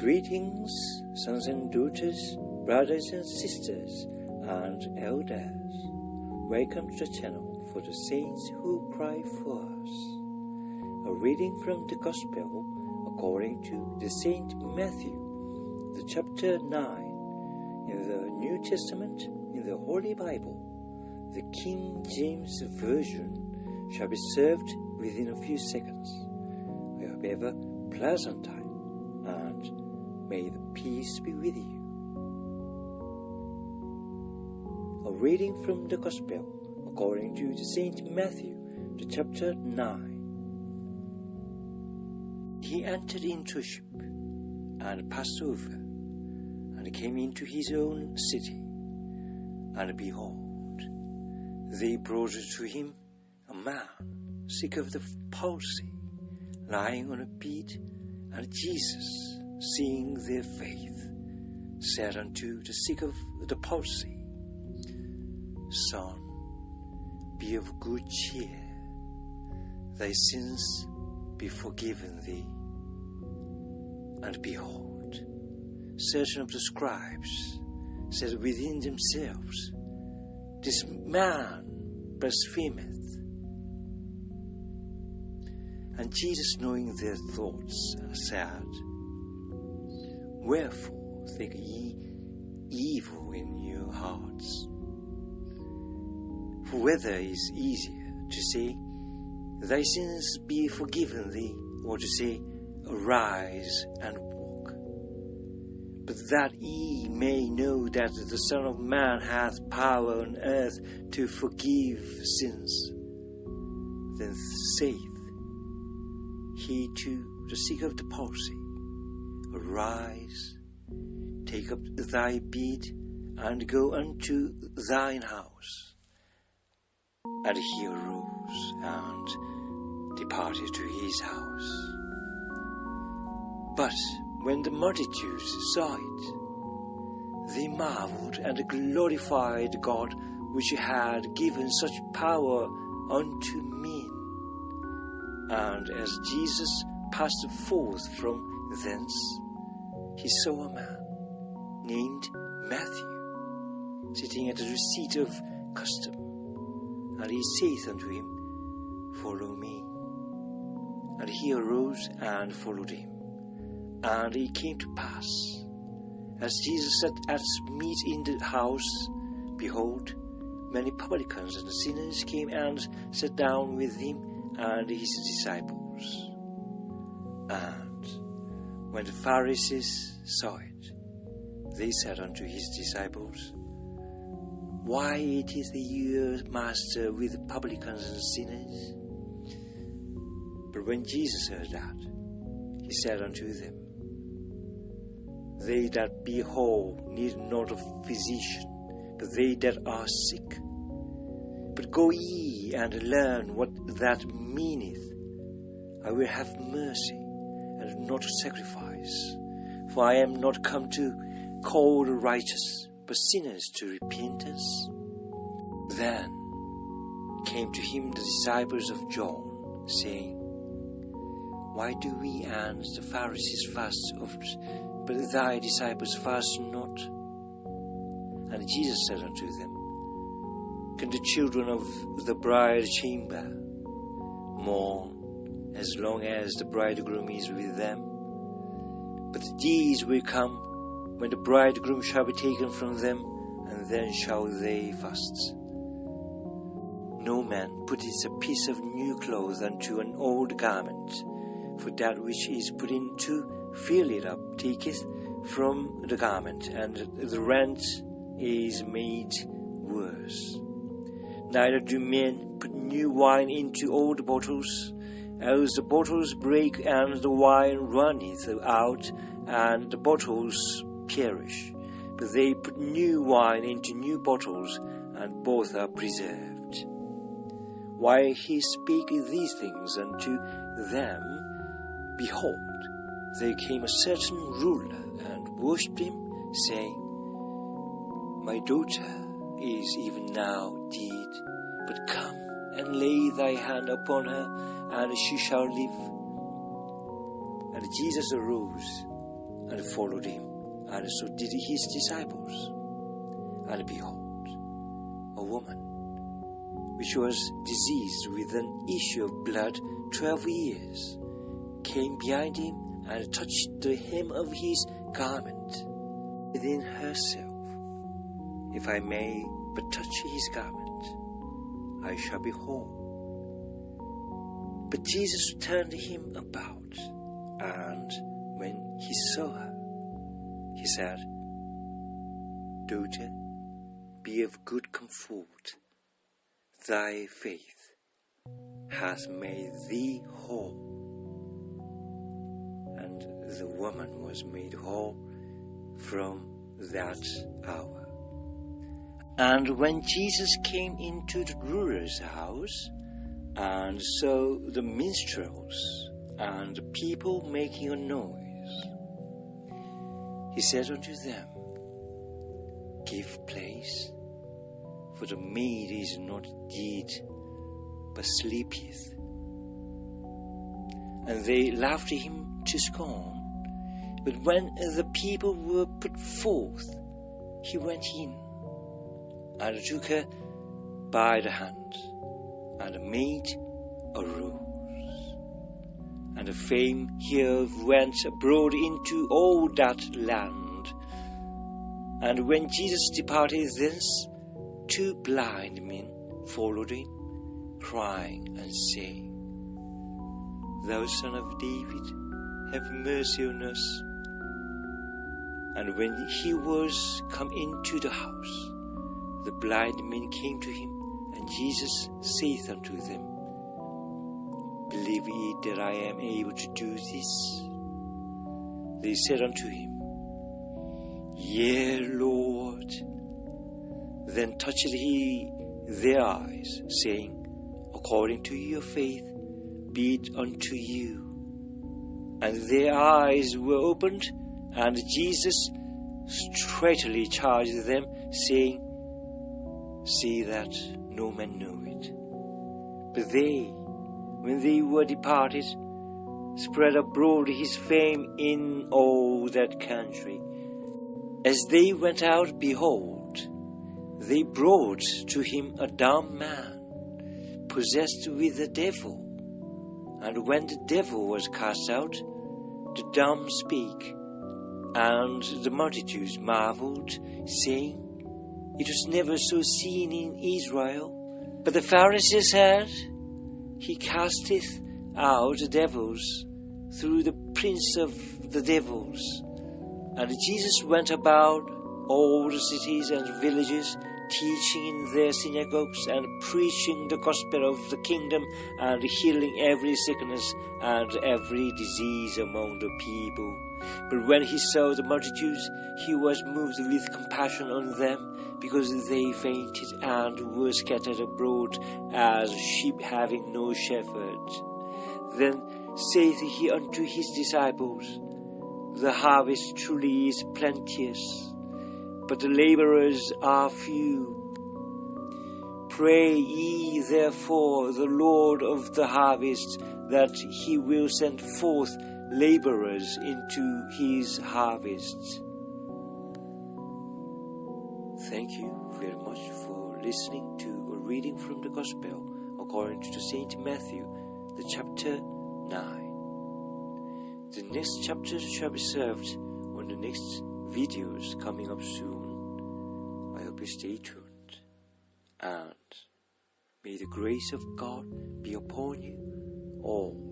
Greetings, sons and daughters, brothers and sisters, and elders. Welcome to the channel for the saints who pray for us. A reading from the Gospel according to the Saint Matthew, the chapter 9, in the New Testament, in the Holy Bible. The 킹제임스버전 shall be served within a few seconds. I hope you have a pleasant time, and may the peace be with you. A reading from the Gospel according to the Saint Matthew, the chapter 9. He entered into a ship and passed over, and came into his own city. And behold, they brought to him a man sick of the palsy, lying on a bed. And Jesus, seeing their faith, said unto the sick of the palsy, Son, be of good cheer, thy sins be forgiven thee. And behold, certain of the scribes said within themselves, This man blasphemeth. And Jesus, knowing their thoughts, said, Wherefore think ye evil in your hearts? For whether is easier to say, Thy sins be forgiven thee, or to say, Arise and walk? But that ye may know that the Son of Man hath power on earth to forgive sins, then saith he to the sick of the palsy, Arise, take up thy bed, and go unto thine house. And he arose and departed to his house. But when the multitudes saw it, they marveled and glorified God, which had given such power unto men. And as Jesus passed forth from thence, he saw a man named Matthew sitting at the receipt of custom. And he saith unto him, Follow me. And he arose and followed him. And it came to pass, as Jesus sat at meat in the house, behold, many publicans and sinners came and sat down with him and his disciples. And when the Pharisees saw it, they said unto his disciples, Why eateth your master with publicans and sinners? But when Jesus heard that, he said unto them, They that be whole need not a physician, but they that are sick. But go ye and learn what that meaneth. I will have mercy, and not sacrifice. For I am not come to call the righteous, but sinners to repentance. Then came to him the disciples of John, saying, Why do we and the Pharisees fast oft, but thy disciples fast not? And Jesus said unto them, Can the children of the bride chamber mourn as long as the bridegroom is with them? But the days will come when the bridegroom shall be taken from them, and then shall they fast. No man putteth a piece of new cloth unto an old garment, for that which is put in to fill it up taketh from the garment, and the rent is made worse. Neither do men put new wine into old bottles, else the bottles break, and the wine runneth out, and the bottles perish. But they put new wine into new bottles, and both are preserved. While he spake these things unto them, behold, there came a certain ruler, and worshipped him, saying, My daughter is even now dead, but come and lay thy hand upon her, and she shall live. And Jesus arose and followed him, and so did his disciples. And behold, a woman, which was diseased with an issue of blood 12 years, came behind him and touched the hem of his garment. Within herself, if I may but touch his garment, I shall be whole. But Jesus turned him about, and when he saw her, he said, Daughter, be of good comfort. Thy faith hath made thee whole. And the woman was made whole from that hour. And when Jesus came into the ruler's house, and saw the minstrels and the people making a noise, he said unto them, Give place, for the maid is not dead, but sleepeth. And they laughed him to scorn. But when the people were put forth, he went in, and took her by the hand, and the maid arose. And the fame hereof went abroad into all that land. And when Jesus departed thence, 2 blind men followed him, crying and saying, Thou Son of David, have mercy on us. And when he was come into the house, the blind men came to him, and Jesus saith unto them, Believe ye that I am able to do this? They said unto him, Yea, Lord. Then touched he their eyes, saying, According to your faith, be it unto you. And their eyes were opened, and Jesus straightly charged them, saying, See that no man know it. But they, when they were departed, spread abroad his fame in all that country. As they went out, behold, they brought to him a dumb man, possessed with a devil. And when the devil was cast out, the dumb spake, and the multitudes marveled, saying, It was never so seen in Israel. But the Pharisees said, He casteth out the devils through the prince of the devils. And Jesus went about all the cities and villages, teaching in their synagogues and preaching the gospel of the kingdom, and healing every sickness and every disease among the people. But when he saw the multitudes, he was moved with compassion on them, because they fainted and were scattered abroad as sheep having no shepherd. Then saith he unto his disciples, The harvest truly is plenteous, but the laborers are few. Pray ye therefore the Lord of the harvest, that he will send forth laborers into his harvest. Thank you very much for listening to a reading from the Gospel according to St. Matthew, the chapter 9. The next chapters shall be served on the next videos coming up soon. I hope you stay tuned. And may the grace of God be upon you all.